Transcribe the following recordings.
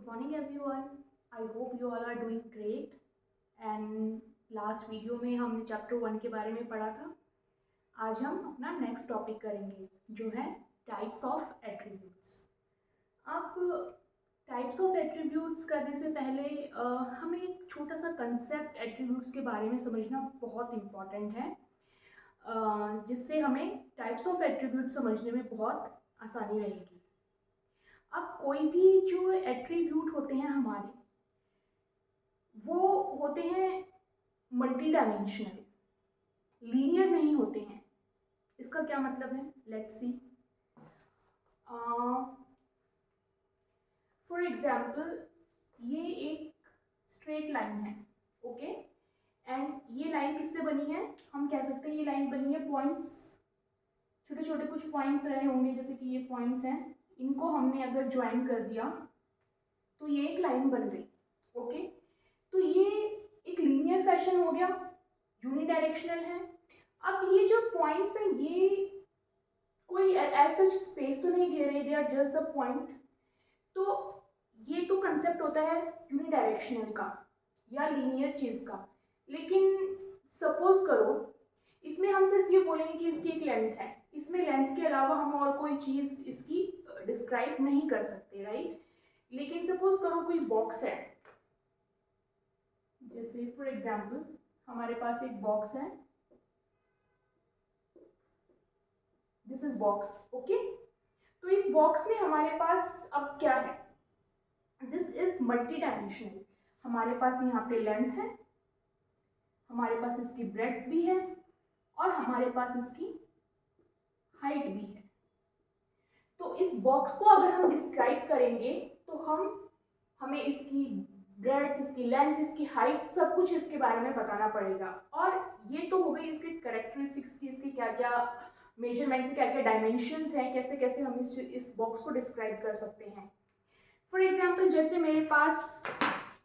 morning everyone. I hope you all are doing great. And last video में हमने chapter 1 के बारे में पढ़ा था. आज हम अपना नेक्स्ट टॉपिक करेंगे जो है टाइप्स ऑफ एट्रीब्यूट्स. अब टाइप्स ऑफ एट्रीब्यूट्स करने से पहले हमें एक छोटा सा कंसेप्ट एट्रीब्यूट्स के बारे में समझना बहुत इम्पॉर्टेंट है, जिससे हमें टाइप्स ऑफ एट्रीब्यूट समझने में बहुत आसानी रहेगी. अब कोई भी जो एट्रीब्यूट होते हैं हमारे, वो होते हैं मल्टी डायमेंशनल, लीनियर नहीं होते हैं. इसका क्या मतलब है? Let's see. फॉर एग्जाम्पल, ये एक स्ट्रेट लाइन है, ओके. एंड ये लाइन किससे बनी है? हम कह सकते हैं ये लाइन बनी है पॉइंट्स, छोटे छोटे कुछ पॉइंट्स रहे होंगे, जैसे कि ये पॉइंट्स हैं. इनको हमने अगर ज्वाइन कर दिया तो ये एक लाइन बन गई, ओके. तो ये एक लीनियर फैशन हो गया, यूनिडायरेक्शनल है. अब ये जो पॉइंट्स हैं, ये कोई ऐसा स्पेस तो नहीं घेर रहे, they are just the point. तो ये तो कंसेप्ट होता है यूनिडायरेक्शनल का या लीनियर चीज़ का. लेकिन सपोज करो इसमें हम सिर्फ ये बोलेंगे कि इसकी एक लेंथ है. इसमें लेंथ के अलावा हम और कोई चीज़ इसकी डिस्क्राइब नहीं कर सकते, राइट. लेकिन सपोज करो कोई बॉक्स है, जैसे फॉर एग्जांपल हमारे पास एक बॉक्स है, दिस इज बॉक्स, ओके. तो इस बॉक्स में हमारे पास अब क्या है? This is multi dimensional. हमारे पास यहाँ पे लेंथ है, हमारे पास इसकी ब्रेड्थ भी है, और हमारे पास इसकी हाइट भी है. तो इस बॉक्स को अगर हम डिस्क्राइब करेंगे तो हमें इसकी ब्रेड्थ, इसकी लेंथ, इसकी हाइट, सब कुछ इसके बारे में बताना पड़ेगा. और ये तो हो गई इसके कैरेक्टरिस्टिक्स की, इसकी क्या क्या मेजरमेंट्स, क्या क्या डायमेंशंस हैं, कैसे कैसे हम इस बॉक्स को डिस्क्राइब कर सकते हैं. फॉर एग्जाम्पल, जैसे मेरे पास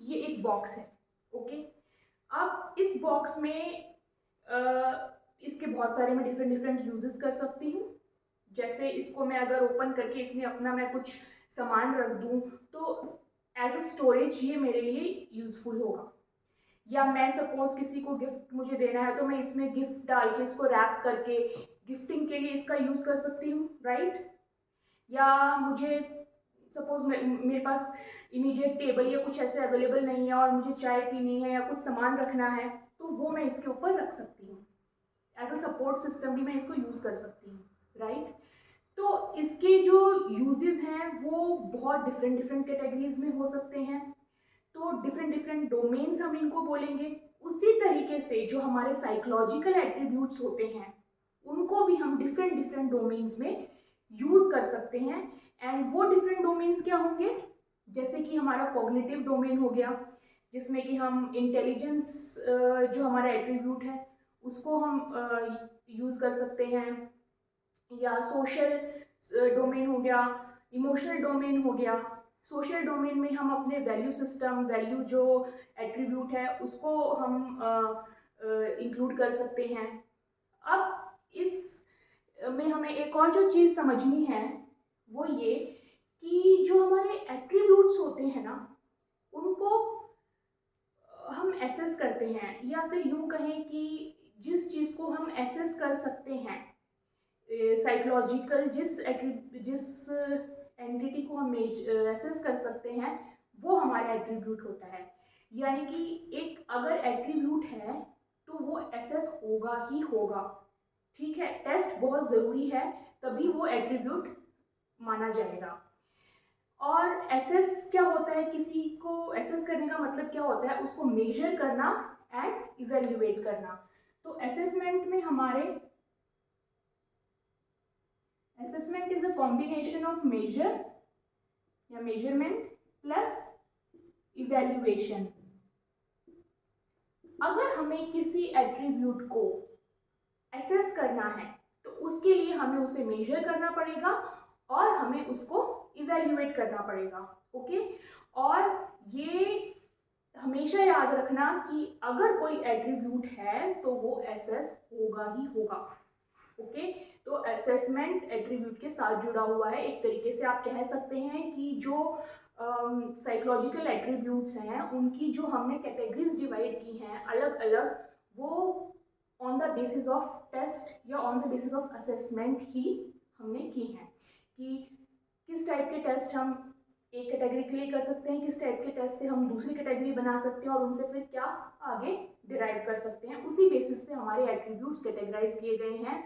ये एक बॉक्स है, ओके. अब इस बॉक्स में इसके बहुत सारे मैं डिफरेंट यूजेस कर सकती हूँ. जैसे इसको मैं अगर ओपन करके इसमें अपना मैं कुछ सामान रख दूँ तो एज अ स्टोरेज ये मेरे लिए यूज़फुल होगा. या मैं सपोज किसी को गिफ्ट मुझे देना है तो मैं इसमें गिफ्ट डाल के इसको रैप करके गिफ्टिंग के लिए इसका यूज़ कर सकती हूँ, राइट. या मुझे सपोज मेरे पास इमीडिएट टेबल या कुछ ऐसे अवेलेबल नहीं है और मुझे चाय पीनी है या कुछ सामान रखना है, तो वो मैं इसके ऊपर रख सकती हूँ. एज अ सपोर्ट सिस्टम भी मैं इसको यूज़ कर सकती हूँ, राइट. तो इसके जो यूजेस हैं वो बहुत डिफरेंट कैटेगरीज में हो सकते हैं. तो डिफरेंट डोमेन्स हम इनको बोलेंगे. उसी तरीके से जो हमारे साइकोलॉजिकल एट्रीब्यूट्स होते हैं उनको भी हम डिफरेंट डोमेन्स में यूज़ कर सकते हैं. एंड वो डिफरेंट डोमेन्स क्या होंगे? जैसे कि हमारा कॉग्निटिव डोमेन हो गया, जिसमें कि हम इंटेलिजेंस जो हमारा एट्रीब्यूट है उसको हम यूज़ कर सकते हैं. या सोशल डोमेन हो गया, इमोशनल डोमेन हो गया. सोशल डोमेन में हम अपने वैल्यू सिस्टम, वैल्यू जो एट्रीब्यूट है उसको हम इंक्लूड कर सकते हैं. अब इस में हमें एक और जो चीज़ समझनी है वो ये कि जो हमारे एट्रीब्यूट्स होते हैं ना, उनको हम एसेस करते हैं, या फिर यूँ कहें कि जिस चीज़ को हम एसेस कर सकते हैं साइकोलॉजिकल, जिस एंटिटी को हम एसेस कर सकते हैं वो हमारा एट्रीब्यूट होता है. यानी कि एक अगर एट्रीब्यूट है तो वो एसेस होगा ही होगा, ठीक है. टेस्ट बहुत ज़रूरी है, तभी वो एट्रीब्यूट माना जाएगा. और एसेस क्या होता है? किसी को एसेस करने का मतलब क्या होता है? उसको मेजर करना एंड इवेल्युएट करना. तो असेसमेंट में हमारे assessment is a combination of measure या measurement plus evaluation. अगर हमें किसी एट्रीब्यूट को एसेस करना है तो उसके लिए हमें उसे मेजर करना पड़ेगा और हमें उसको इवेल्युएट करना पड़ेगा, ओके. और ये हमेशा याद रखना कि अगर कोई एट्रीब्यूट है तो वो एसेस होगा ही होगा, ओके. तो असेसमेंट एट्रीब्यूट के साथ जुड़ा हुआ है. एक तरीके से आप कह सकते हैं कि जो साइकोलॉजिकल एट्रीब्यूट्स हैं, उनकी जो हमने कैटेगरीज डिवाइड की हैं अलग अलग, वो on the basis of test या on the basis of assessment ही हमने की हैं, कि किस टाइप के टेस्ट हम एक कैटेगरी के लिए कर सकते हैं, किस टाइप के टेस्ट से हम दूसरी कैटेगरी बना सकते हैं और उनसे फिर क्या आगे डिराइव कर सकते हैं, उसी बेसिस पे हमारे एट्रीब्यूट्स कैटेगराइज किए गए हैं।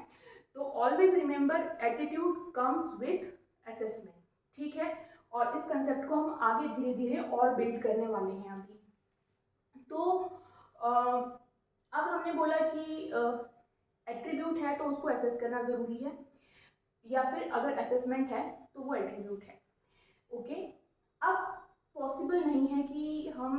तो always remember attitude comes with assessment, ठीक है। और इस कंसेप्ट को हम आगे धीरे धीरे और बिल्ड करने वाले हैं अभी। तो अब हमने बोला कि एट्रीब्यूट है तो उसको असेस करना ज़रूरी है, या फिर अगर असेसमेंट है तो वो एट्रीब्यूट है, ओके। अब पॉसिबल नहीं है कि हम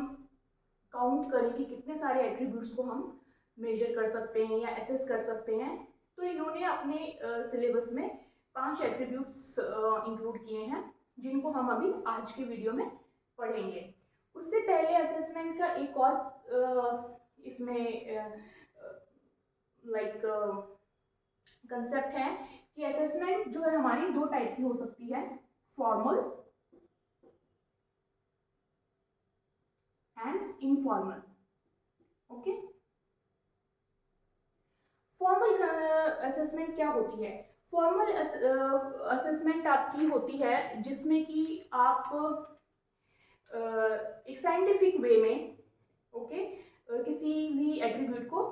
काउंट करें कि कितने सारे एट्रीब्यूट्स को हम मेजर कर सकते हैं या एसेस कर सकते हैं। तो इन्होंने अपने सिलेबस में 5 एट्रीब्यूट्स इंक्लूड किए हैं, जिनको हम अभी आज के वीडियो में पढ़ेंगे। उससे पहले असेसमेंट का एक और इसमें लाइक कंसेप्ट है कि असेसमेंट जो है हमारी 2 टाइप की हो सकती है, formal and informal, okay. Formal assessment क्या होती है? फॉर्मल असेसमेंट आपकी होती है जिसमें कि आप एक साइंटिफिक वे में, ओके, किसी भी एट्रीब्यूट को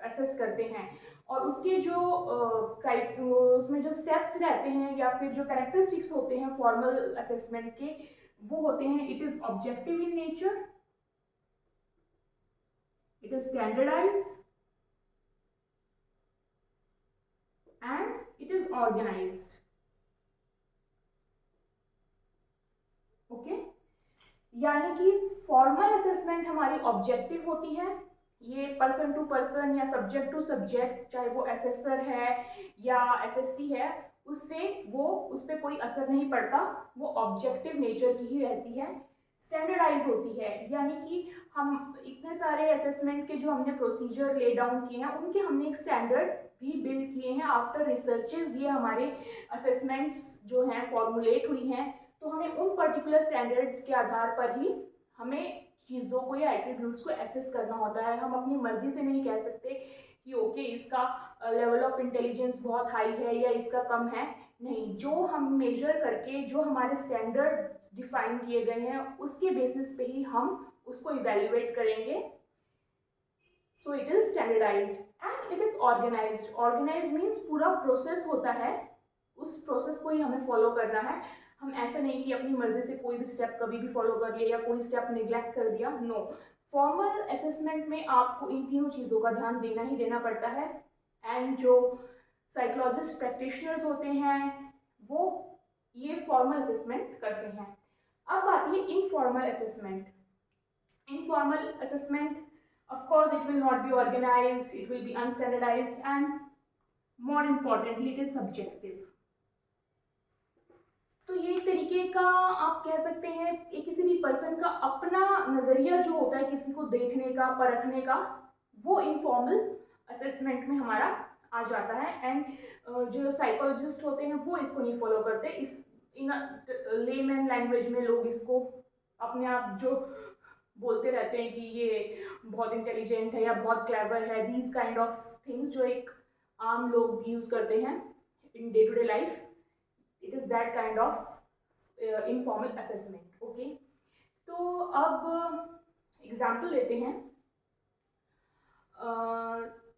असेस करते हैं, और उसके जो उसमें जो स्टेप्स रहते हैं या फिर जो कैरेक्टरिस्टिक्स होते हैं फॉर्मल असेसमेंट के, वो होते हैं, it is objective in nature, it is standardised and it is organized, okay. यानी कि फॉर्मल असेसमेंट हमारी ऑब्जेक्टिव होती है, ये पर्सन टू पर्सन या सब्जेक्ट टू सब्जेक्ट, चाहे वो एसेसर है या एसएससी है, उससे वो उस पर कोई असर नहीं पड़ता, वो ऑब्जेक्टिव नेचर की ही रहती है। स्टैंडर्डाइज होती है, यानी कि हम इतने सारे असेसमेंट के जो हमने प्रोसीजर ले डाउन किए हैं, उनके हमने एक स्टैंडर्ड भी बिल्ड किए हैं आफ्टर रिसर्चेज। ये हमारे असेसमेंट्स जो हैं फॉर्मुलेट हुई हैं, तो हमें उन पर्टिकुलर स्टैंडर्ड्स के आधार पर ही हमें चीज़ों को या एट्रीब्यूट्स को एसेस करना होता है। हम अपनी मर्जी से नहीं कह सकते कि ओके इसका लेवल ऑफ इंटेलिजेंस बहुत हाई है या इसका कम है, नहीं। जो हम मेजर करके, जो हमारे स्टैंडर्ड डिफाइन किए गए हैं, उसके बेसिस पे ही हम उसको इवेल्युएट करेंगे। So it is standardised and it is organised. Organised means पूरा प्रोसेस होता है, उस प्रोसेस को ही हमें फॉलो करना है। हम ऐसा नहीं कि अपनी मर्जी से कोई भी स्टेप कभी भी फॉलो कर लिया या कोई स्टेप निग्लेक्ट कर दिया, नो। फॉर्मल असेसमेंट में आपको इन तीनों चीज़ों का ध्यान देना ही देना पड़ता है, एंड जो साइकोलॉजिस्ट प्रैक्टिशनर्स होते हैं वो ये फॉर्मल असेसमेंट करते हैं। अब आती है informal assessment. Informal assessment, of course it will not be organized, it will be unstandardized, and more importantly it is subjective। तो ये एक तरीके का आप कह सकते हैं किसी भी पर्सन का अपना नज़रिया जो होता है किसी को देखने का, परखने का, वो इनफॉर्मल असेसमेंट में हमारा आ जाता है। एंड जो साइकोलॉजिस्ट होते हैं वो इसको नहीं फॉलो करते। इस इन लेमैन लैंग्वेज में लोग इसको अपने आप जो बोलते रहते हैं कि ये बहुत इंटेलिजेंट है या बहुत क्लेवर है, दीज काइंड ऑफ थिंग्स जो एक आम लोग यूज़ करते हैं in day to day life, it is that kind of informal assessment, okay. तो अब एग्जाम्पल लेते हैं।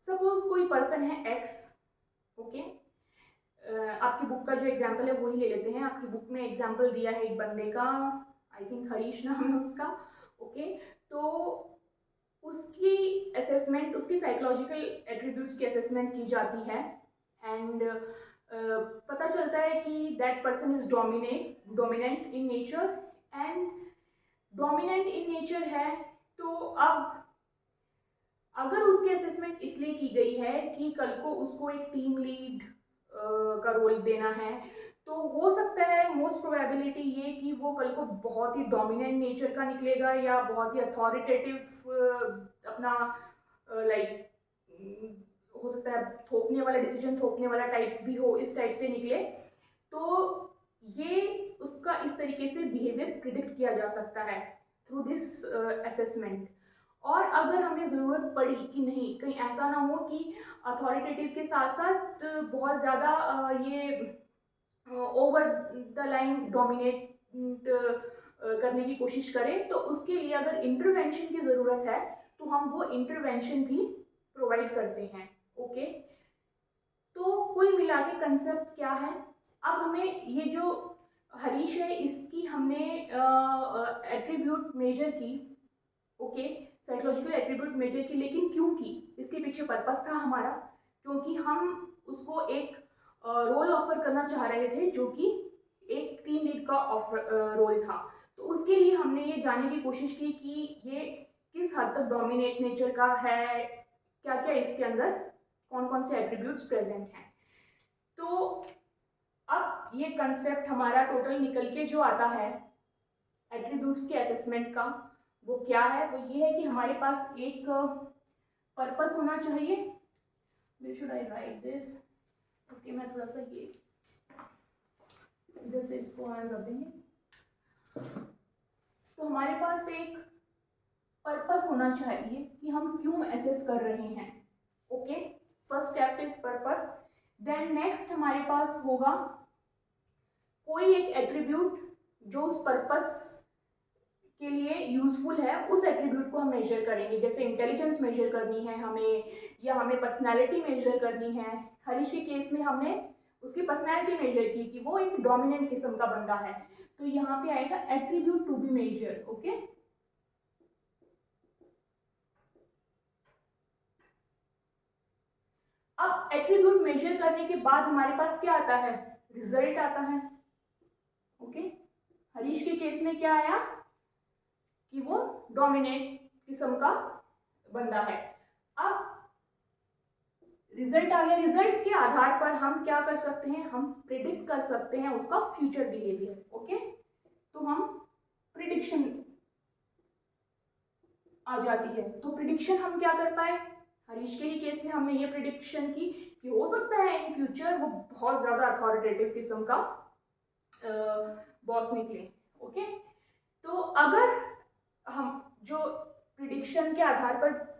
सपोज कोई पर्सन है एक्स, ओके। आपकी बुक का जो एग्जाम्पल है वही ले लेते हैं। आपकी बुक में एग्जाम्पल दिया है एक बंदे का, आई थिंक हरीश नाम है उसका, ओके। तो उसकी असेसमेंट, उसकी साइकोलॉजिकल एट्रीब्यूट्स की असेसमेंट की जाती है, एंड पता चलता है कि that person is dominant in nature, and dominant in nature है। तो अब अगर उसकी असेसमेंट इसलिए की गई है कि कल को उसको एक टीम लीड का रोल देना है, तो हो सकता है मोस्ट प्रोबेबिलिटी ये कि वो कल को बहुत ही डोमिनेंट नेचर का निकलेगा या बहुत ही अथॉरिटेटिव अपना लाइक हो सकता है थोपने वाला, डिसीजन थोपने वाला टाइप्स भी हो, इस टाइप से निकले। तो ये उसका इस तरीके से बिहेवियर प्रिडिक्ट किया जा सकता है थ्रू दिस असेसमेंट। और अगर हमें ज़रूरत पड़ी कि नहीं, कहीं ऐसा ना हो कि अथॉरिटेटिव के साथ साथ बहुत ज़्यादा ये ओवर द लाइन डोमिनेट करने की कोशिश करें, तो उसके लिए अगर इंटरवेंशन की ज़रूरत है तो हम वो इंटरवेंशन भी प्रोवाइड करते हैं। ओके, तो कुल मिला के कंसेप्ट क्या है। अब हमें ये जो हरीश है इसकी हमने एट्रीब्यूट मेजर की। ओके, साइकोलॉजिकल एट्रीब्यूट मेजर की, लेकिन क्यों की, इसके पीछे पर्पस था हमारा, क्योंकि हम उसको एक रोल ऑफर करना चाह रहे थे जो कि एक टीम लीड का ऑफर रोल था। तो उसके लिए हमने ये जानने की कोशिश की कि ये किस हद तक डोमिनेट नेचर का है, क्या क्या इसके अंदर कौन कौन से एट्रीब्यूट्स प्रेजेंट हैं। तो अब ये कंसेप्ट हमारा टोटल निकल के जो आता है एट्रीब्यूट्स के असेसमेंट का, वो क्या है, वो ये है कि हमारे पास एक पर्पस होना चाहिए। Where should I write this? Okay, मैं थोड़ा सा ये इधर से इसको ऑन कर देंगे। तो हमारे पास एक पर्पस होना चाहिए कि हम क्यों एसेस कर रहे हैं। Okay, first step is purpose. Then next हमारे पास होगा कोई एक एट्रीब्यूट जो उस पर्पस के लिए यूजफुल है, उस एट्रीब्यूट को हम मेजर करेंगे। जैसे इंटेलिजेंस मेजर करनी है हमें, या हमें पर्सनालिटी मेजर करनी है। हरीश के केस में हमने उसकी पर्सनालिटी मेजर की कि वो एक डोमिनेंट किस्म का बंदा है, तो यहाँ पे आएगा attribute to be measure. Okay, अब एट्रीब्यूट मेजर करने के बाद हमारे पास क्या आता है, रिजल्ट आता है। ओके, हरीश के केस में क्या आया कि वो डोमिनेंट किस्म का बंदा है। अब रिजल्ट आ गया, रिजल्ट के आधार पर हम क्या कर सकते हैं, हम प्रिडिक्ट कर सकते हैं उसका फ्यूचर बिहेवियर। ओके, तो हम प्रिडिक्शन आ जाती है। तो प्रिडिक्शन हम क्या कर पाए, हरीश के ही केस में हमने ये प्रिडिक्शन की कि हो सकता है इन फ्यूचर वो बहुत ज्यादा अथॉरिटेटिव किस्म का बॉस निकले। ओके, तो अगर हम जो प्रिडिक्शन के आधार पर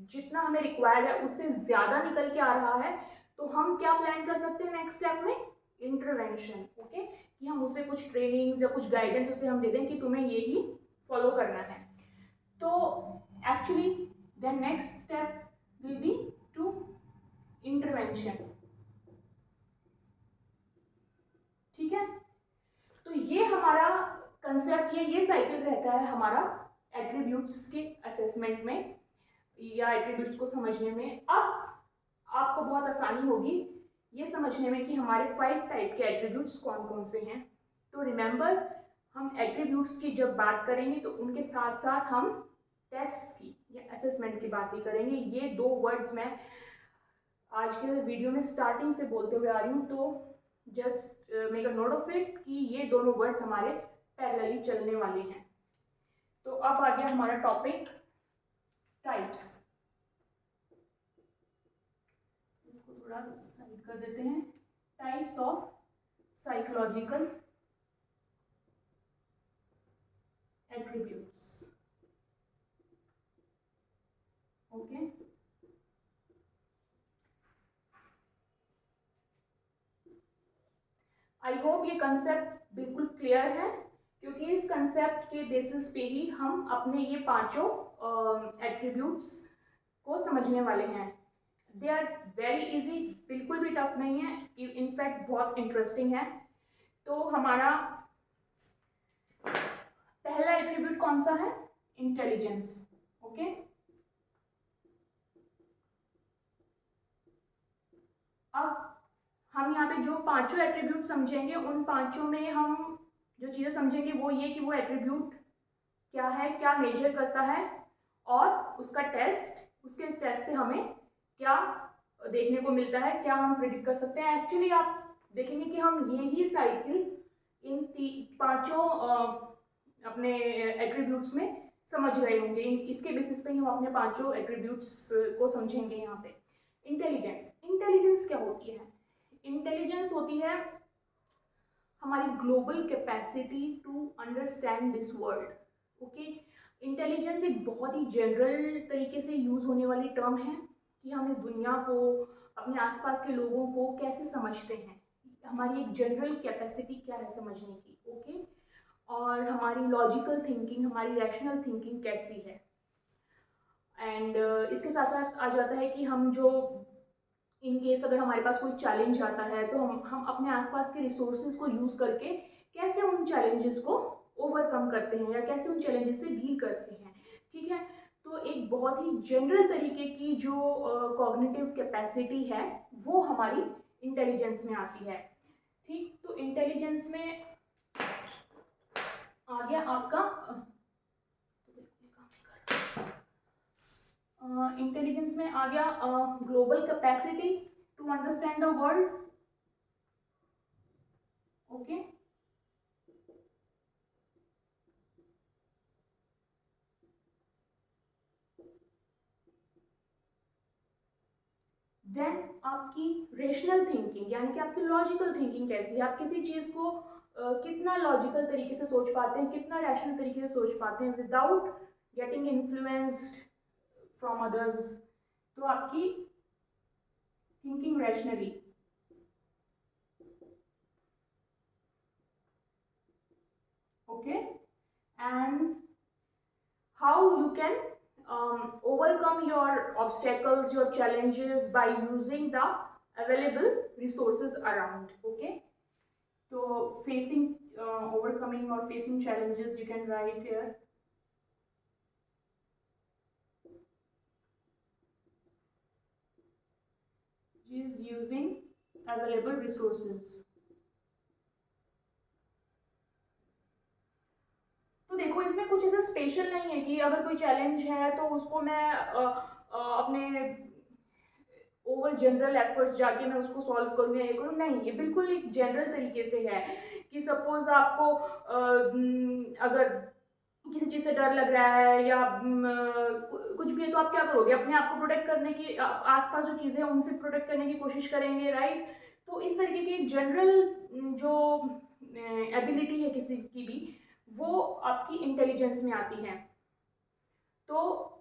जितना हमें रिक्वायर्ड है उससे ज़्यादा निकल के आ रहा है, तो हम क्या प्लान कर सकते हैं नेक्स्ट स्टेप में, इंटरवेंशन। ओके, कि हम उसे कुछ ट्रेनिंग्स या कुछ गाइडेंस उसे हम दे दें कि तुम्हें ये ही फॉलो करना है। तो actually then next step will be to intervention. ठीक है, तो ये हमारा कंसेप्ट, ये साइकिल रहता है हमारा एट्रीब्यूट्स के असेसमेंट में या एट्रीब्यूट्स को समझने में। अब आपको बहुत आसानी होगी ये समझने में कि हमारे 5 टाइप के एट्रीब्यूट्स कौन कौन से हैं। तो रिमेंबर, हम एट्रीब्यूट्स की जब बात करेंगे तो उनके साथ साथ हम टेस्ट की या असेसमेंट की बात भी करेंगे। ये 2 वर्ड्स मैं आज के वीडियो में स्टार्टिंग से बोलते हुए आ रही हूँ, तो just make a note of it कि ये दोनों वर्ड्स हमारे पैरेलली चलने वाले हैं। तो अब आ गया हमारा टॉपिक टाइप्स। इसको थोड़ा साइड कर देते हैं। Types of psychological attributes. Okay, I hope ये कंसेप्ट बिल्कुल क्लियर है, क्योंकि इस कंसेप्ट के बेसिस पे ही हम अपने ये 5 एट्रीब्यूट्स को समझने वाले हैं। दे आर वेरी इजी, बिल्कुल भी टफ नहीं है, इनफैक्ट बहुत इंटरेस्टिंग है। तो हमारा पहला एट्रीब्यूट कौन सा है, इंटेलिजेंस। ओके, अब हम यहाँ पे जो 5 एट्रीब्यूट समझेंगे, उन 5 में हम जो चीज़ें समझेंगे वो ये कि वो एट्रीब्यूट क्या है, क्या मेजर करता है, और उसका टेस्ट, उसके टेस्ट से हमें क्या देखने को मिलता है, क्या हम प्रिडिक्ट कर सकते हैं। एक्चुअली आप देखेंगे कि हम ये ही साइकिल इन 5 अपने एट्रीब्यूट्स में समझ रहे होंगे। इसके बेसिस पे ही हम अपने 5 एट्रीब्यूट्स को समझेंगे। यहाँ पे इंटेलिजेंस, इंटेलिजेंस क्या होती है, इंटेलिजेंस होती है हमारी global capacity to understand this world. Okay, intelligence एक बहुत ही जनरल तरीके से यूज़ होने वाली टर्म है कि हम इस दुनिया को, अपने आसपास के लोगों को कैसे समझते हैं, हमारी एक जनरल कैपेसिटी क्या है समझने की। ओके, और हमारी लॉजिकल थिंकिंग, हमारी रैशनल थिंकिंग कैसी है। एंड इसके साथ साथ आ जाता है कि हम जो, इन केस अगर हमारे पास कोई चैलेंज आता है तो हम अपने आसपास के रिसोर्सेज को यूज़ करके कैसे उन चैलेंजेस को ओवरकम करते हैं या कैसे उन चैलेंजेस से डील करते हैं। ठीक है, तो एक बहुत ही जनरल तरीके की जो कॉग्निटिव कैपेसिटी है वो हमारी इंटेलिजेंस में आती है। ठीक, तो इंटेलिजेंस में आ गया आपका इंटेलिजेंस में आ गया global capacity to understand the world. Okay, then आपकी रेशनल थिंकिंग यानी कि आपकी लॉजिकल थिंकिंग कैसी है, आप किसी चीज़ को कितना लॉजिकल तरीके से सोच पाते हैं, कितना रैशनल तरीके से सोच पाते हैं without getting influenced from others. तो आपकी thinking rationally. Okay, and how you can overcome your obstacles, your challenges by using the available resources around. Okay, so facing overcoming or facing challenges, you can write here. Is using available resources. तो देखो इसमें कुछ ऐसा special नहीं है कि अगर कोई चैलेंज है तो उसको मैं अपने ओवर जनरल एफर्ट्स जाके मैं उसको सॉल्व करूँ या ये करूँ, नहीं, ये बिल्कुल एक जनरल तरीके से है कि सपोज आपको अगर किसी चीज़ से डर लग रहा है या कुछ भी है तो आप क्या करोगे, अपने आप को प्रोटेक्ट करने की, आसपास जो चीज़ें हैं उनसे प्रोटेक्ट करने की कोशिश करेंगे, राइट। तो इस तरीके की एक जनरल जो एबिलिटी है किसी की भी, वो आपकी इंटेलिजेंस में आती है। तो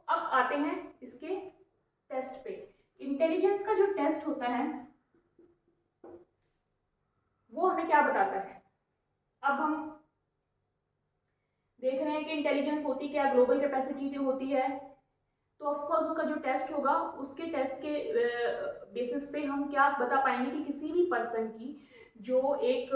अब आते हैं इसके टेस्ट पे। इंटेलिजेंस का जो टेस्ट होता है वो हमें क्या बताता है। अब हम देख रहे हैं कि इंटेलिजेंस होती क्या, ग्लोबल कैपेसिटी होती है, तो ऑफकोर्स उसका जो टेस्ट होगा उसके टेस्ट के बेसिस पे हम क्या बता पाएंगे कि किसी भी पर्सन की जो एक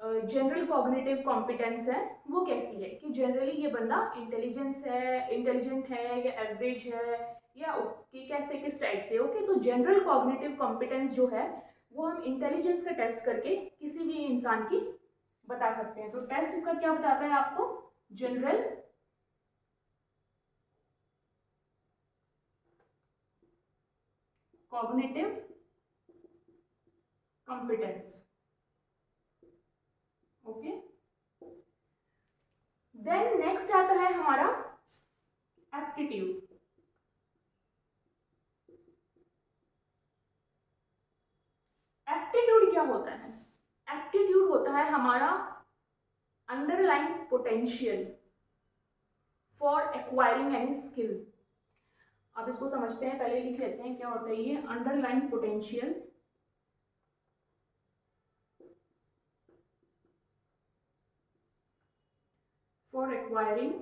जनरल कॉग्निटिव कॉम्पिटेंस है वो कैसी है, कि जनरली ये बंदा इंटेलिजेंट है या एवरेज है या ओके कैसे किस टाइप से। ओके, तो जनरल कॉग्निटिव कॉम्पिटेंस जो है वो हम इंटेलिजेंस का टेस्ट करके किसी भी इंसान की बता सकते हैं। तो टेस्ट इसका क्या बताता है आपको, general cognitive competence. Okay, then next आता है हमारा एप्टीट्यूड। एप्टीट्यूड क्या होता है, एप्टीट्यूड होता है हमारा underline potential for acquiring any skill. अब इसको समझते हैं, पहले लिख लेते हैं क्या होता है ये underline potential for acquiring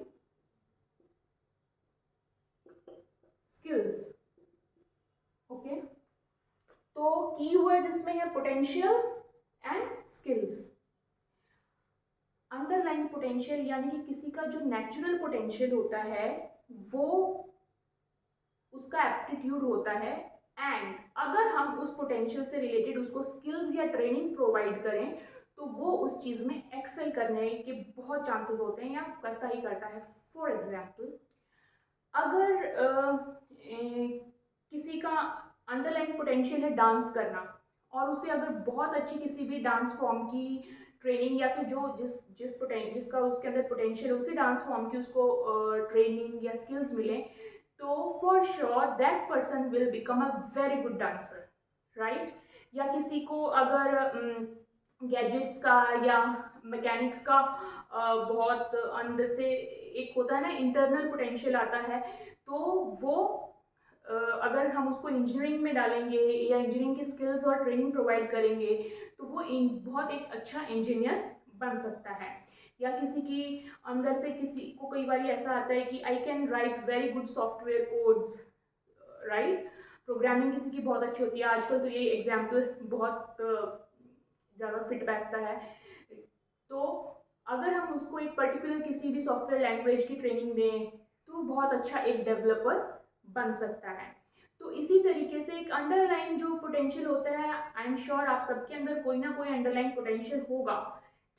skills. Okay, तो कीवर्ड इसमें है potential and skills. Underline potential यानी कि किसी का जो नेचुरल पोटेंशियल होता है वो उसका एप्टीट्यूड होता है, एंड अगर हम उस पोटेंशियल से रिलेटेड उसको स्किल्स या ट्रेनिंग प्रोवाइड करें तो वो उस चीज़ में एक्सेल करने के बहुत चांसेस होते हैं या करता ही करता है। फॉर एग्जाम्पल, अगर किसी का अंडरलाइन पोटेंशियल है डांस करना और उसे अगर बहुत अच्छी किसी भी डांस फॉर्म की ट्रेनिंग या फिर जो जिसका उसके अंदर पोटेंशियल है उसी डांस फॉर्म की उसको ट्रेनिंग या स्किल्स मिले, तो for sure that person will become a very good dancer, right. या किसी को अगर गैजेट्स का या मैकेनिक्स का बहुत अंदर से एक होता है ना इंटरनल पोटेंशियल आता है, तो वो अगर हम उसको इंजीनियरिंग में डालेंगे या इंजीनियरिंग की स्किल्स और ट्रेनिंग प्रोवाइड करेंगे तो वो बहुत एक अच्छा इंजीनियर बन सकता है। या किसी की अंदर से किसी को कई बार ऐसा आता है कि I can write very good software codes, right, programming किसी की बहुत अच्छी होती है। आजकल तो ये एग्जाम्पल बहुत ज़्यादा फिट बैठता है। तो अगर हम उसको एक पर्टिकुलर किसी भी सॉफ्टवेयर लैंग्वेज की ट्रेनिंग दें तो बहुत अच्छा एक डेवलपर बन सकता है। तो इसी तरीके से एक अंडरलाइन जो पोटेंशियल होता है, आई एम श्योर आप सबके अंदर कोई ना कोई अंडरलाइन पोटेंशियल होगा,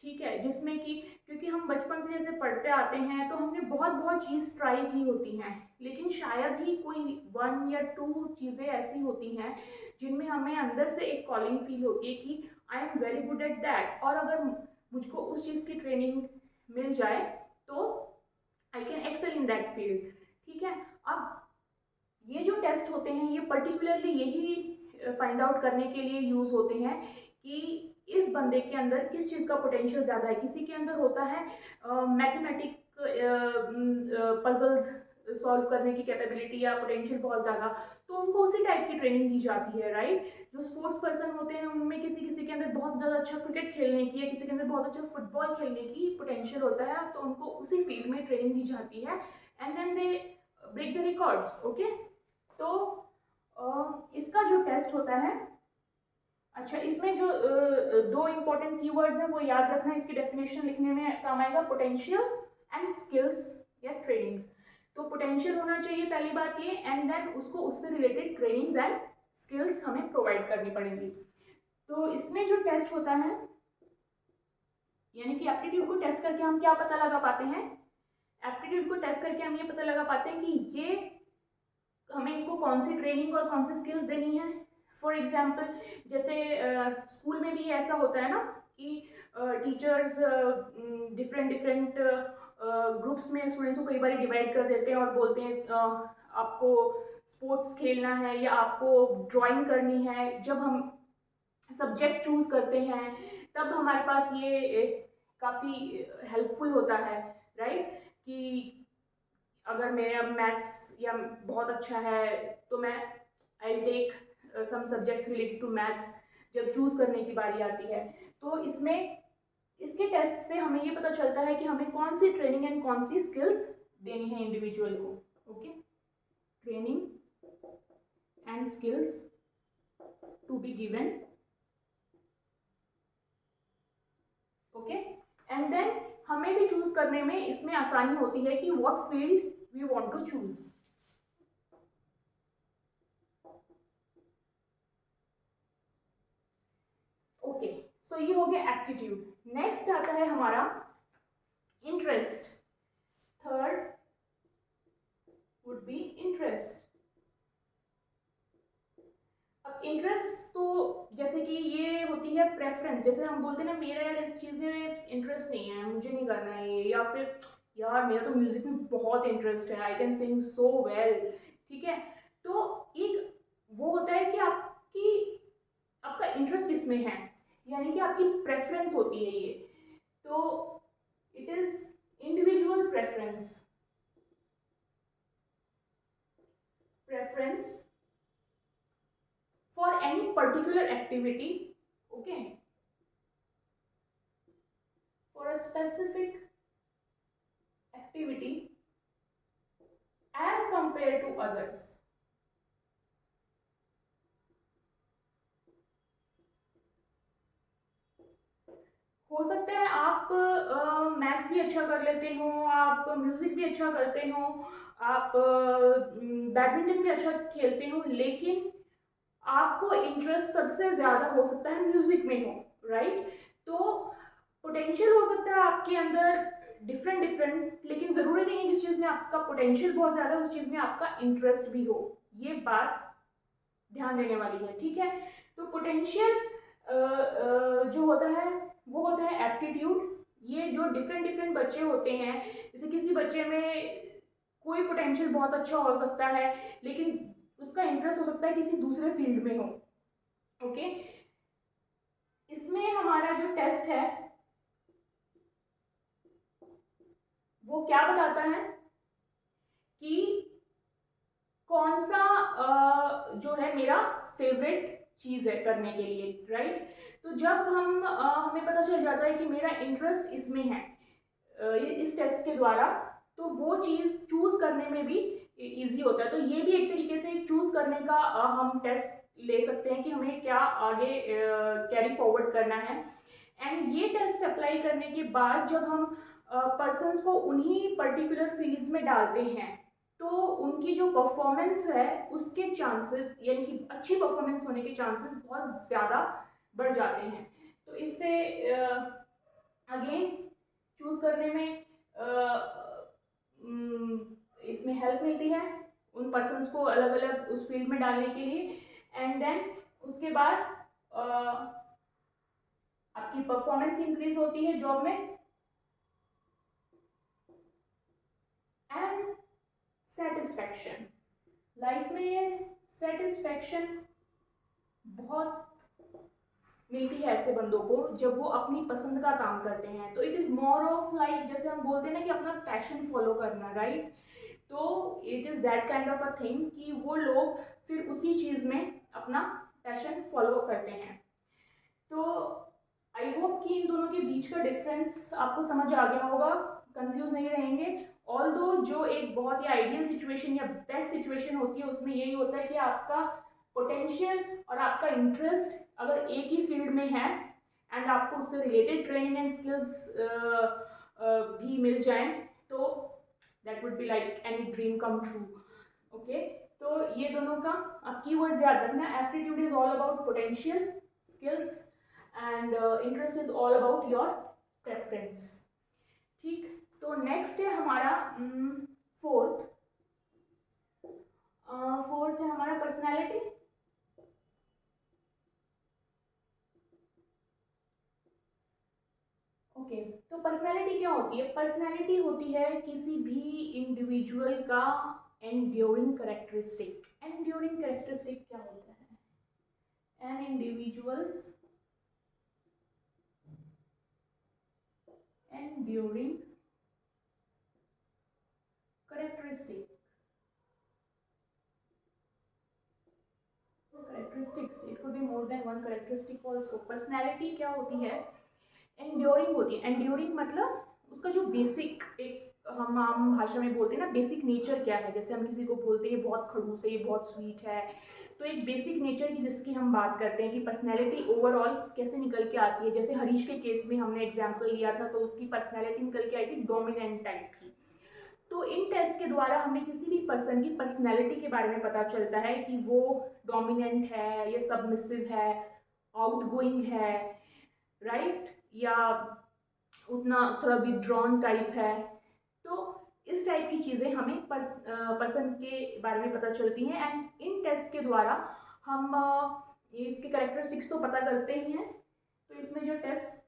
ठीक है, जिसमें कि क्योंकि हम बचपन से जैसे पढ़ते आते हैं तो हमने बहुत बहुत चीज़ ट्राई की होती हैं, लेकिन शायद ही कोई 1 या 2 चीज़ें ऐसी होती हैं जिनमें हमें अंदर से एक कॉलिंग फील होती है कि I am very good at that, और अगर मुझको उस चीज़ की ट्रेनिंग मिल जाए तो I can excel in that field, ठीक है। अब ये जो टेस्ट होते हैं ये पर्टिकुलरली यही फाइंड आउट करने के लिए यूज़ होते हैं कि इस बंदे के अंदर किस चीज़ का पोटेंशियल ज़्यादा है। किसी के अंदर होता है मैथमेटिक पजल्स सॉल्व करने की कैपेबिलिटी या पोटेंशियल बहुत ज़्यादा, तो उनको उसी टाइप की ट्रेनिंग दी जाती है, राइट। जो स्पोर्ट्स पर्सन होते हैं उनमें किसी किसी के अंदर बहुत ज़्यादा अच्छा क्रिकेट खेलने की या किसी के अंदर बहुत अच्छा फुटबॉल खेलने की पोटेंशियल होता है, तो उनको उसी फील्ड में ट्रेनिंग दी जाती है and then they break the records, okay. तो इसका जो टेस्ट होता है, अच्छा इसमें जो 2 इंपॉर्टेंट कीवर्ड्स हैं वो याद रखना, इसकी डेफिनेशन लिखने में काम आएगा, पोटेंशियल एंड स्किल्स या ट्रेनिंग्स। तो पोटेंशियल होना चाहिए पहली बात ये, एंड देन उसको उससे रिलेटेड ट्रेनिंग्स एंड स्किल्स हमें प्रोवाइड करनी पड़ेंगी। तो इसमें जो टेस्ट होता है, यानी कि एप्टीट्यूड को टेस्ट करके हम क्या पता लगा पाते हैं, एप्टीट्यूड को टेस्ट करके हम ये पता लगा पाते हैं कि ये हमें इसको कौन सी ट्रेनिंग और कौन सी स्किल्स देनी है। फॉर एग्जाम्पल जैसे स्कूल में भी ऐसा होता है ना कि टीचर्स डिफरेंट डिफरेंट ग्रुप्स में स्टूडेंट्स को कई बार डिवाइड कर देते हैं और बोलते हैं आपको स्पोर्ट्स खेलना है या आपको ड्राइंग करनी है। जब हम सब्जेक्ट चूज करते हैं तब हमारे पास ये काफ़ी हेल्पफुल होता है, राइट, कि अगर मेरा मैथ्स या बहुत अच्छा है तो मैं I take some subjects related to maths जब चूज़ करने की बारी आती है। तो इसमें इसके टेस्ट से हमें ये पता चलता है कि हमें कौन सी ट्रेनिंग एंड कौन सी स्किल्स देनी है इंडिविजुअल को, okay. Training and skills to be given, okay. And then हमें भी चूज करने में इसमें आसानी होती है कि what field we want to choose. Okay, so ये हो गया एप्टीट्यूड। नेक्स्ट आता है हमारा interest. Third would be interest. अब इंटरेस्ट तो जैसे कि ये होती है प्रेफरेंस, जैसे हम बोलते हैं ना मेरा यार इस चीज़ में इंटरेस्ट नहीं है, मुझे नहीं करना है ये, या फिर यार मेरा तो म्यूजिक में बहुत इंटरेस्ट है, I can sing so well, ठीक है। तो एक वो होता है कि आपका इंटरेस्ट किसमें है, यानी कि आपकी प्रेफरेंस होती है ये। तो it is individual preference, preference for any particular activity, okay, for a specific activity as compared to others। हो सकता है आप मैथ्स भी अच्छा कर लेते हो, आप म्यूजिक भी अच्छा करते हो, आप बैडमिंटन भी अच्छा खेलते हो, लेकिन आपको इंटरेस्ट सबसे ज़्यादा हो सकता है म्यूजिक में हो, राइट। तो पोटेंशियल हो सकता है आपके अंदर डिफरेंट डिफरेंट, लेकिन ज़रूरी नहीं है जिस चीज़ में आपका पोटेंशियल बहुत ज़्यादा है उस चीज़ में आपका इंटरेस्ट भी हो, ये बात ध्यान देने वाली है, ठीक है। तो पोटेंशियल जो होता है वो होता है एप्टीट्यूड। ये जो डिफरेंट डिफरेंट बच्चे होते हैं, जैसे किसी बच्चे में कोई पोटेंशियल बहुत अच्छा हो सकता है लेकिन उसका इंटरेस्ट हो सकता है किसी दूसरे फील्ड में हो, ओके। इसमें हमारा जो टेस्ट है वो क्या बताता है कि कौन सा जो है मेरा फेवरेट चीज़ है करने के लिए, राइट। तो जब हमें पता चल जाता है कि मेरा इंटरेस्ट इसमें है इस टेस्ट के द्वारा, तो वो चीज़ चूज़ करने में भी इजी होता है। तो ये भी एक तरीके से चूज़ करने का हम टेस्ट ले सकते हैं कि हमें क्या आगे कैरी फॉरवर्ड करना है। एंड ये टेस्ट अप्लाई करने के बाद जब हम पर्सन्स को उन्हीं पर्टिकुलर फील्ड्स में डालते हैं, तो उनकी जो परफॉर्मेंस है उसके चांसेस, यानी कि अच्छी परफॉर्मेंस होने के चांसेस बहुत ज़्यादा बढ़ जाते हैं। तो इससे अगेन चूज़ करने में इसमें हेल्प मिलती है उन पर्सन्स को अलग अलग उस फील्ड में डालने के लिए। एंड देन उसके बाद आपकी परफॉर्मेंस इंक्रीज होती है जॉब में। एंड सेटिस्फैक्शन, लाइफ में सेटिस्फैक्शन बहुत मिलती है ऐसे बंदों को जब वो अपनी पसंद का काम करते हैं। तो it is more of like, जैसे हम बोलते हैं ना कि अपना पैशन फॉलो करना, राइट। तो it is that kind of a thing कि वो लोग फिर उसी चीज़ में अपना पैशन फॉलो करते हैं। तो आई होप कि इन दोनों के बीच का डिफरेंस आपको समझ आ गया होगा, कंफ्यूज नहीं रहेंगे। ऑल दो जो एक बहुत ही आइडियल सिचुएशन या बेस्ट सिचुएशन होती है उसमें यही होता है कि आपका पोटेंशियल और आपका इंटरेस्ट अगर एक ही फील्ड में है एंड आपको उससे रिलेटेड ट्रेनिंग एंड स्किल्स भी मिल जाएं, तो that would be like any dream come true. Okay, तो ये दोनों का आप कीवर्ड्स याद रखना। Aptitude is all about potential, skills and interest is all about your preference. ठीक, तो नेक्स्ट है हमारा फोर्थ है हमारा पर्सनैलिटी। ओके, तो पर्सनैलिटी क्या होती है? पर्सनैलिटी होती है किसी भी इंडिविजुअल का एंड्योरिंग करेक्टरिस्टिक। एंड्योरिंग करेक्टरिस्टिक क्या होता है? An individuals enduring characteristic, so characteristics, it could be more than one characteristic also। personality क्या होती है? enduring होती है। enduring मतलब उसका जो बेसिक, एक हम आम भाषा में बोलते हैं ना बेसिक नेचर क्या है, जैसे हम किसी को बोलते हैं ये बहुत खड़ूस है, ये बहुत स्वीट है, तो एक बेसिक नेचर की जिसकी हम बात करते हैं कि पर्सनैलिटी ओवरऑल कैसे निकल के आती है। जैसे हरीश के केस में हमने एग्जाम्पल लिया था, तो उसकी पर्सनैलिटी निकल के आई थी डोमिनेंट टाइप की। तो इन टेस्ट के द्वारा हमें किसी भी पर्सन की पर्सनैलिटी के बारे में पता चलता है कि वो डोमिनेंट है या सबमिसिव है, आउटगोइंग है, राइट, या उतना थोड़ा विड्रॉन टाइप है। तो इस टाइप की चीज़ें हमें पर्सन के बारे में पता चलती हैं। एंड इन टेस्ट के द्वारा हम इसके करेक्टरिस्टिक्स तो पता करते ही हैं। तो इसमें जो टेस्ट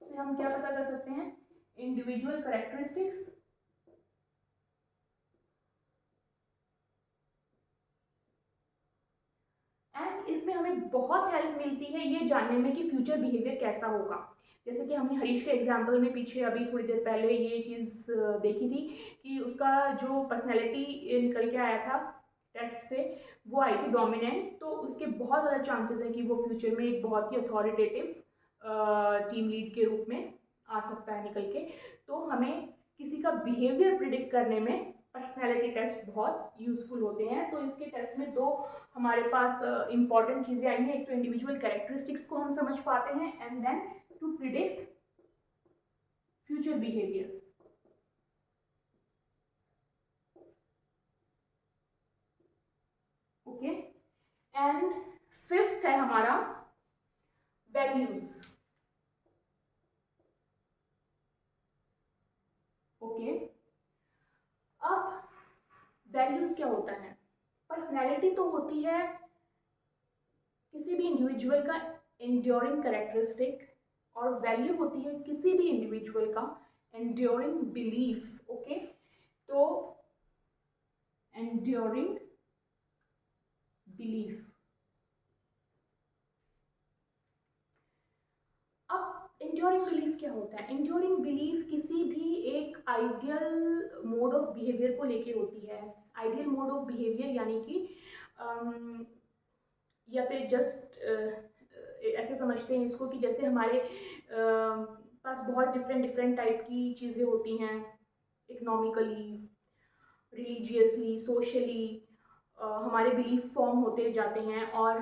से हम क्या पता कर सकते हैं? इंडिविजुअल करेक्टरिस्टिक्स, एंड इसमें हमें बहुत हेल्प मिलती है ये जानने में कि फ्यूचर बिहेवियर कैसा होगा। जैसे कि हमने हरीश के एग्जाम्पल में पीछे अभी थोड़ी देर पहले ये चीज़ देखी थी कि उसका जो पर्सनैलिटी निकल के आया था टेस्ट से, वो आई थी डोमिनेंट। तो उसके बहुत ज़्यादा चांसेस हैं कि वो फ्यूचर में एक बहुत ही अथॉरिटेटिव टीम लीड के रूप में आ सकता है निकल के। तो हमें किसी का बिहेवियर प्रिडिक्ट करने में पर्सनैलिटी टेस्ट बहुत यूजफुल होते हैं। तो इसके टेस्ट में दो हमारे पास इंपॉर्टेंट चीज़ें आई हैं। एक तो इंडिविजुअल कैरेक्टरिस्टिक्स को हम समझ पाते हैं and then to predict future behaviour. Okay, and fifth है हमारा वैल्यूज। ओके, अब वैल्यूज क्या होता है? पर्सनैलिटी तो होती है किसी भी इंडिविजुअल का एंड्योरिंग करेक्टरिस्टिक, और वैल्यू होती है किसी भी इंडिविजुअल का एंड्योरिंग बिलीफ। ओके, तो एंड्योरिंग बिलीफ, इंड्योरिंग बिलीफ क्या होता है? इंड्योरिंग बिलीफ किसी भी एक आइडियल मोड ऑफ बिहेवियर को लेके होती है। आइडियल मोड ऑफ बिहेवियर यानी कि या फिर जस्ट ऐसे समझते हैं इसको कि जैसे हमारे पास बहुत डिफरेंट टाइप की चीज़ें होती हैं, इकोनॉमिकली, रिलीजियसली, सोशली, हमारे बिलीफ फॉर्म होते जाते हैं और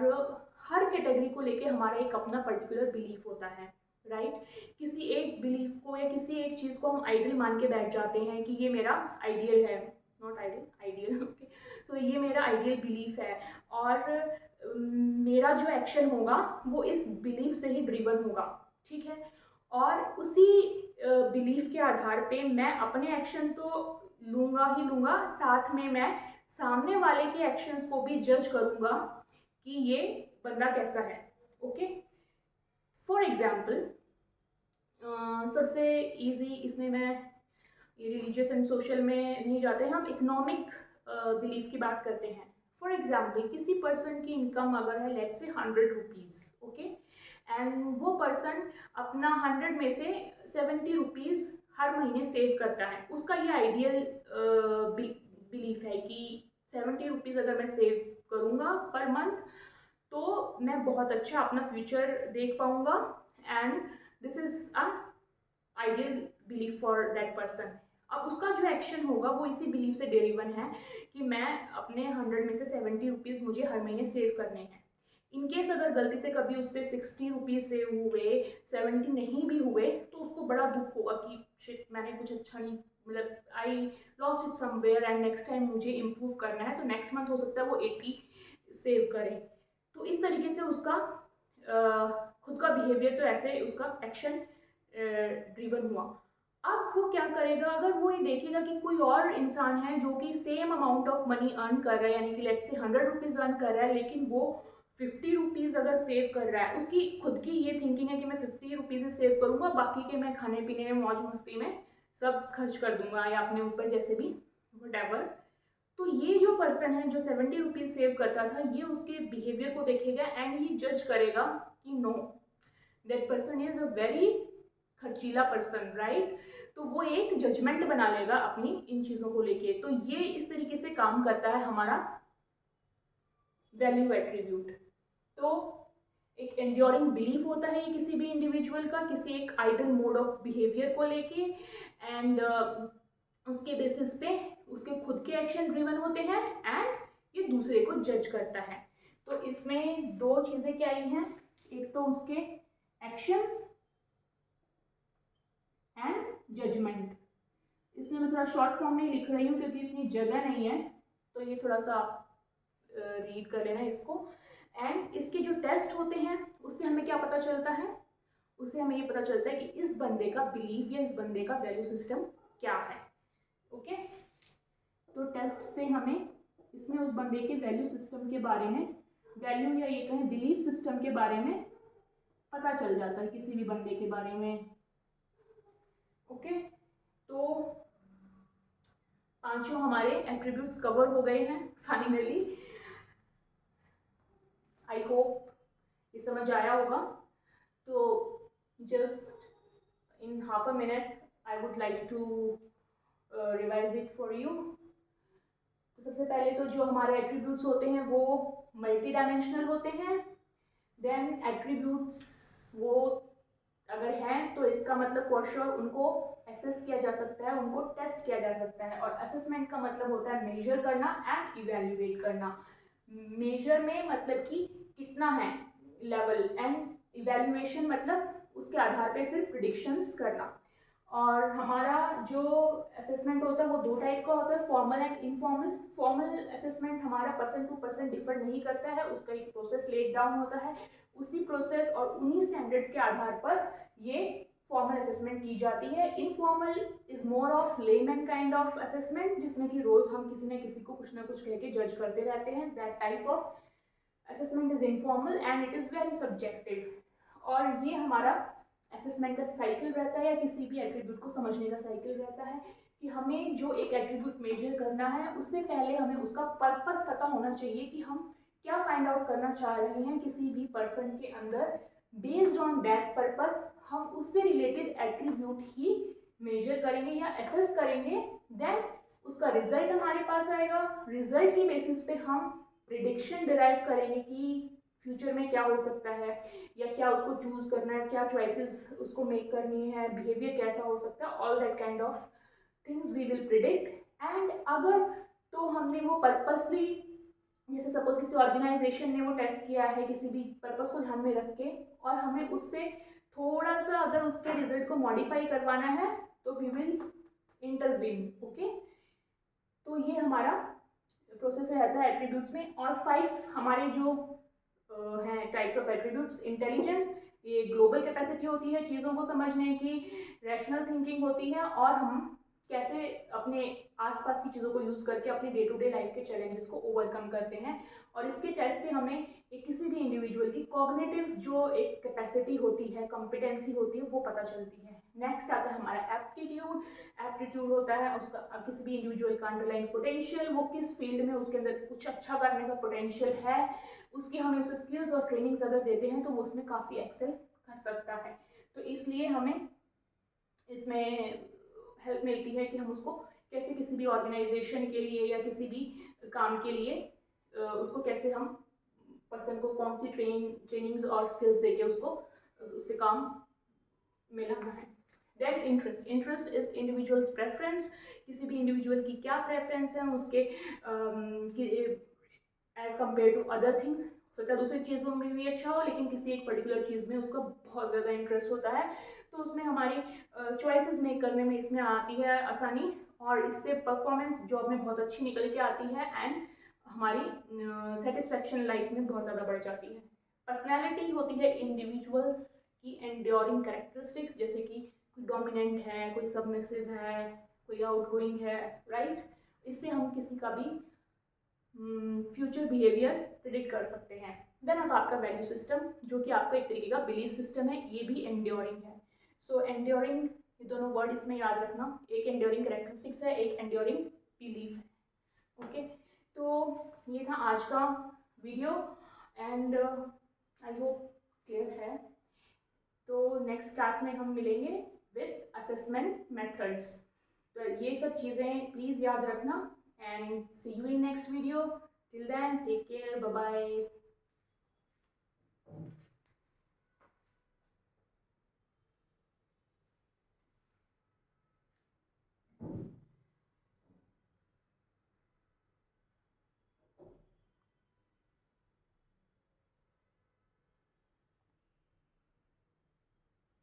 हर कैटेगरी को लेके हमारा एक अपना पर्टिकुलर बिलीफ होता है, राइट। किसी एक बिलीफ को या किसी एक चीज़ को हम आइडियल मान के बैठ जाते हैं कि ये मेरा आइडियल है, नॉट आइडियल, आइडियल, ओके। तो ये मेरा आइडियल बिलीफ है और मेरा जो एक्शन होगा वो इस बिलीफ से ही ड्रिवन होगा, ठीक है। और उसी बिलीफ के आधार पे मैं अपने एक्शन तो लूँगा ही लूँगा, साथ में मैं सामने वाले के एक्शंस को भी जज करूँगा कि ये बंदा कैसा है, ओके। फॉर एग्जाम्पल, सबसे इजी इसमें मैं ये रिलीजियस एंड सोशल में नहीं जाते, हम इकोनॉमिक बिलीफ की बात करते हैं। फॉर एग्जाम्पल, किसी पर्सन की इनकम अगर है let's say 100 rupees, okay, and वो पर्सन अपना 100 में से 70 रुपीज़ हर महीने सेव करता है। उसका ये आइडियल बिलीफ है कि 70 रुपीज़ अगर मैं सेव करूँगा पर मंथ तो मैं बहुत अच्छा अपना फ्यूचर देख पाऊँगा, and this is a ideal belief for that person. अब उसका जो एक्शन होगा वो इसी बिलीफ से डेरिवन है कि मैं अपने 100 में से 70 रुपीज़ मुझे हर महीने सेव करने हैं। इनकेस अगर गलती से कभी उससे 60 रुपीज़ सेव हुए, 70 नहीं भी हुए, तो उसको बड़ा दुख होगा कि शिट, मैंने कुछ अच्छा नहीं, मतलब I lost it somewhere and next time मुझे इम्प्रूव करना है, तो नेक्स्ट मंथ हो सकता है वो 80 सेव करे। तो इस तरीके से उसका खुद का बिहेवियर, तो ऐसे उसका एक्शन ड्रिवन हुआ। अब वो क्या करेगा, अगर वो ये देखेगा कि कोई और इंसान है जो कि same amount of money earn कर रहा है, यानी कि लेट्स से 100 रुपीज़ अर्न कर रहा है, लेकिन वो 50 रुपीज़ अगर सेव कर रहा है, उसकी खुद की ये थिंकिंग है कि मैं 50 रुपीज़ सेव करूँगा, बाकी के मैं खाने पीने में, मौज मस्ती में सब खर्च कर दूंगा या अपने ऊपर जैसे भी व्हाटएवर। तो ये जो पर्सन है जो 70 रुपीज़ सेव करता था, ये उसके बिहेवियर को देखेगा एंड ये जज करेगा कि no, that person is a very खर्चीला पर्सन, राइट। तो वो एक जजमेंट बना लेगा अपनी इन चीज़ों को लेके। तो ये इस तरीके से काम करता है हमारा वैल्यू एट्रीब्यूट। तो एक एंड्योरिंग बिलीफ होता है ये किसी भी इंडिविजुअल का, किसी एक आइडियल मोड ऑफ बिहेवियर को लेके, एंड उसके बेसिस पे उसके खुद के एक्शन ड्रिवन होते हैं एंड ये दूसरे को जज करता है। तो इसमें दो चीज़ें क्या आई हैं, एक तो उसके एक्शंस एंड जजमेंट। इसमें मैं थोड़ा शॉर्ट फॉर्म में लिख रही हूँ क्योंकि इतनी जगह नहीं है, तो ये थोड़ा सा रीड कर लेना इसको। एंड इसके जो टेस्ट होते हैं उससे हमें क्या पता चलता है, उससे हमें ये पता चलता है कि इस बंदे का बिलीफ या इस बंदे का वैल्यू सिस्टम क्या है, ओके। तो टेस्ट से हमें इसमें उस बंदे के वैल्यू सिस्टम के बारे में, वैल्यू या ये कहें बिलीफ सिस्टम के बारे में पता चल जाता है किसी भी बंदे के बारे में, ओके। तो पांचों हमारे एट्रीब्यूट्स कवर हो गए हैं फाइनली। आई होप ये समझ आया होगा। तो just in half a minute I would like to revise it for you. तो सबसे पहले तो जो हमारे एट्रीब्यूट्स होते हैं वो मल्टी डायमेंशनल होते हैं। देन एट्रीब्यूट्स वो अगर हैं तो इसका मतलब फॉर श्योर उनको असेस किया जा सकता है, उनको टेस्ट किया जा सकता है। और असेसमेंट का मतलब होता है मेजर करना एंड इवेल्युएट करना। मेजर में मतलब कि कितना है लेवल, एंड इवेल्युएशन मतलब उसके आधार पे फिर प्रिडिक्शंस करना। और हमारा जो असेसमेंट होता है वो दो टाइप का होता है, formal and informal. Formal assessment हमारा पर्सन टू पर्सन डिफर नहीं करता है, उसका एक प्रोसेस लेट डाउन होता है, उसी प्रोसेस और उन्हीं स्टैंडर्ड्स के आधार पर ये फॉर्मल असेसमेंट की जाती है। Informal is more of layman kind of assessment, जिसमें कि रोज हम किसी न किसी को कुछ ना कुछ कह के जज करते रहते हैं। That type of assessment is informal and it is very subjective. और ये हमारा असेसमेंट का साइकिल रहता है या किसी भी एट्रीब्यूट को समझने का साइकिल रहता है कि हमें जो एक एट्रीब्यूट मेजर करना है उससे पहले हमें उसका पर्पस पता होना चाहिए कि हम क्या फाइंड आउट करना चाह रहे हैं किसी भी पर्सन के अंदर। बेस्ड ऑन दैट पर्पस हम उससे रिलेटेड एट्रीब्यूट ही मेजर करेंगे या एसेस करेंगे, देन उसका रिजल्ट हमारे पास आएगा। रिजल्ट के बेसिस पे हम प्रिडिक्शन डिराइव करेंगे कि फ्यूचर में क्या हो सकता है या क्या उसको चूज करना है, क्या चॉइसेस उसको मेक करनी है, बिहेवियर कैसा हो सकता है, all that kind of things we will predict. And अगर तो हमने वो पर्पसली, जैसे सपोज किसी ऑर्गेनाइजेशन ने वो टेस्ट किया है किसी भी पर्पस को ध्यान में रख के, और हमें उससे थोड़ा सा अगर उसके रिजल्ट को मॉडिफाई करवाना है तो वी विल इंटरवीन। ओके, तो ये हमारा प्रोसेस रहता है एट्रीब्यूट्स में। और 5 हमारे जो हैं टाइप्स ऑफ एट्रीब्यूट्स। इंटेलिजेंस, ये ग्लोबल कैपेसिटी होती है चीज़ों को समझने की, रैशनल थिंकिंग होती है, और हम कैसे अपने आसपास की चीज़ों को यूज़ करके अपने डे टू डे लाइफ के चैलेंजेस को ओवरकम करते हैं। और इसके टेस्ट से हमें एक किसी भी इंडिविजुअल की कॉग्निटिव जो एक कैपेसिटी होती है, कॉम्पिटेंसी होती है, वो पता चलती है। नेक्स्ट आता है हमारा एप्टीट्यूड। एप्टीट्यूड होता है उसका किसी भी इंडिविजुअल का अंडरलाइन पोटेंशियल, वो किस फील्ड में उसके अंदर कुछ अच्छा करने का पोटेंशियल है, उसकी हमें उसे स्किल्स और ट्रेनिंग्स अगर देते हैं तो वो उसमें काफ़ी एक्सेल कर सकता है। तो इसलिए हमें इसमें हेल्प मिलती है कि हम उसको कैसे किसी भी ऑर्गेनाइजेशन के लिए या किसी भी काम के लिए उसको कैसे हम पर्सन को कौन सी ट्रेनिंग्स और स्किल्स देके उसको उससे काम में लाना है। Then interest. Interest is individuals preference, किसी भी इंडिविजुअल की क्या प्रेफरेंस है उसके as compare to other things. सकता है दूसरी चीज़ों में भी अच्छा हो लेकिन किसी एक पर्टिकुलर चीज़ में उसका बहुत ज़्यादा इंटरेस्ट होता है, तो उसमें हमारी चॉइसेस मेक करने में इसमें आती है आसानी, और इससे परफॉर्मेंस जॉब में बहुत अच्छी निकल के आती है एंड हमारी सेटिस्फेक्शन लाइफ में बहुत ज़्यादा बढ़ जाती है। पर्सनैलिटी होती है इंडिविजुअल की एंड्योरिंग कैरेक्टरिस्टिक्स, जैसे कि कोई डोमिनेंट है, कोई सबमिसिव है, कोई आउटगोइंग है, राइट। इससे हम किसी का भी फ्यूचर बिहेवियर प्रिडिक्ट कर सकते हैं। देन अब आपका वैल्यू सिस्टम, जो कि आपका एक तरीके का बिलीफ सिस्टम है, ये भी एंड्योरिंग है। सो एंड्योरिंग, ये दोनों वर्ड इसमें याद रखना, एक एंड्योरिंग कैरेक्टरिस्टिक्स है, एक एंड्योरिंग बिलीफ है। ओके, तो ये था आज का video and I hope clear है। तो नेक्स्ट क्लास में हम मिलेंगे विद असेसमेंट मेथड्स। तो ये सब चीज़ें प्लीज़ याद रखना and see you in next video. Till then, take care. Bye bye.